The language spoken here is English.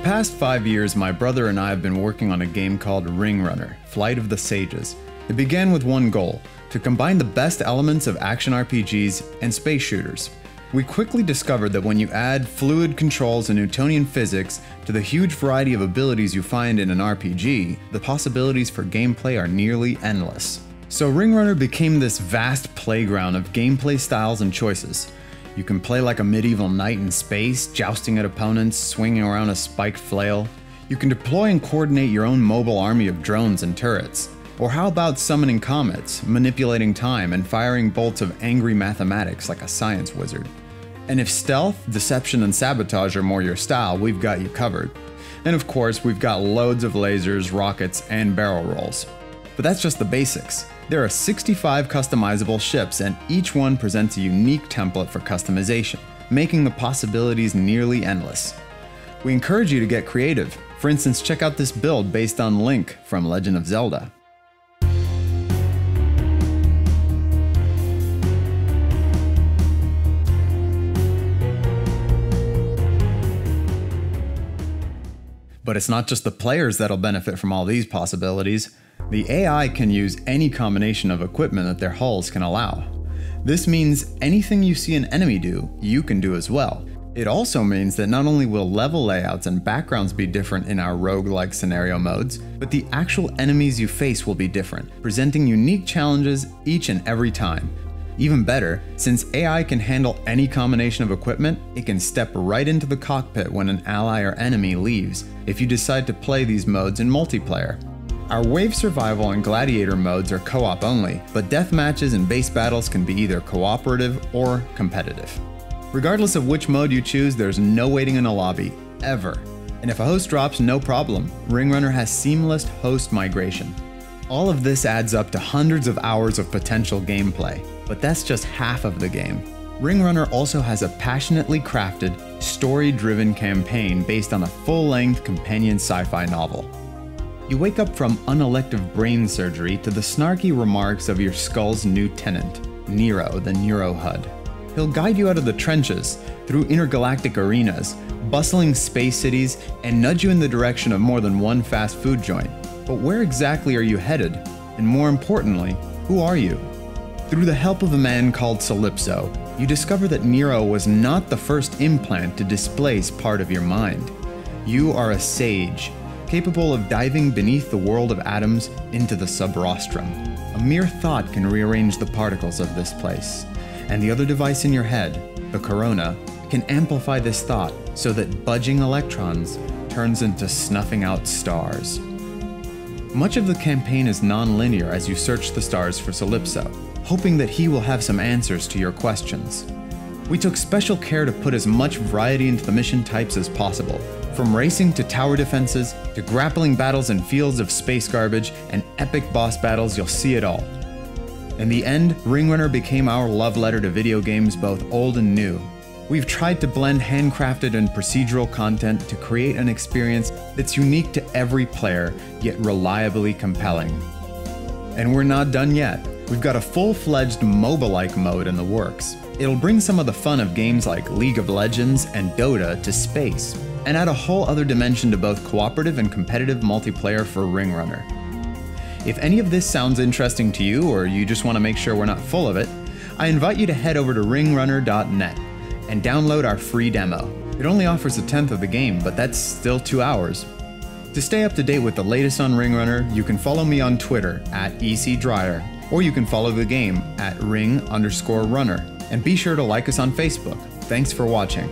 past 5 years, my brother and I have been working on a game called Ringrunner: Flight of the Sages. It began with one goal: to combine the best elements of action RPGs and space shooters. We quickly discovered that when you add fluid controls and Newtonian physics to the huge variety of abilities you find in an RPG, the possibilities for gameplay are nearly endless. So Ringrunner became this vast playground of gameplay styles and choices. You can play like a medieval knight in space, jousting at opponents, swinging around a spiked flail. You can deploy and coordinate your own mobile army of drones and turrets. Or how about summoning comets, manipulating time, and firing bolts of angry mathematics like a science wizard? And if stealth, deception, and sabotage are more your style, we've got you covered. And of course, we've got loads of lasers, rockets, and barrel rolls. But that's just the basics. There are 65 customizable ships, and each one presents a unique template for customization, making the possibilities nearly endless. We encourage you to get creative. For instance, check out this build based on Link from Legend of Zelda. But it's not just the players that'll benefit from all these possibilities. The AI can use any combination of equipment that their hulls can allow. This means anything you see an enemy do, you can do as well. It also means that not only will level layouts and backgrounds be different in our roguelike scenario modes, but the actual enemies you face will be different, presenting unique challenges each and every time. Even better, since AI can handle any combination of equipment, it can step right into the cockpit when an ally or enemy leaves, if you decide to play these modes in multiplayer. Our Wave Survival and Gladiator modes are co-op only, but death matches and base battles can be either cooperative or competitive. Regardless of which mode you choose, there's no waiting in a lobby, ever. And if a host drops, no problem. Ringrunner has seamless host migration. All of this adds up to hundreds of hours of potential gameplay, but that's just half of the game. Ringrunner also has a passionately crafted, story-driven campaign based on a full-length companion sci-fi novel. You wake up from unelective brain surgery to the snarky remarks of your skull's new tenant, Nero the Neurohud. He'll guide you out of the trenches, through intergalactic arenas, bustling space cities, and nudge you in the direction of more than one fast food joint. But where exactly are you headed? And more importantly, who are you? Through the help of a man called Calypso, you discover that Nero was not the first implant to displace part of your mind. You are a sage, capable of diving beneath the world of atoms into the subrostrum. A mere thought can rearrange the particles of this place. And the other device in your head, the corona, can amplify this thought so that budging electrons turns into snuffing out stars. Much of the campaign is non-linear as you search the stars for Calypso, hoping that he will have some answers to your questions. We took special care to put as much variety into the mission types as possible, from racing to tower defenses, to grappling battles in fields of space garbage, and epic boss battles. You'll see it all. In the end, Ringrunner became our love letter to video games, both old and new. We've tried to blend handcrafted and procedural content to create an experience that's unique to every player, yet reliably compelling. And we're not done yet. We've got a full-fledged MOBA-like mode in the works. It'll bring some of the fun of games like League of Legends and Dota to space, and add a whole other dimension to both cooperative and competitive multiplayer for Ringrunner. If any of this sounds interesting to you, or you just want to make sure we're not full of it, I invite you to head over to ringrunner.net and download our free demo. It only offers a tenth of the game, but that's still 2 hours. To stay up to date with the latest on Ringrunner, you can follow me on Twitter @ECDryer, or you can follow the game @ring_runner. And be sure to like us on Facebook. Thanks for watching.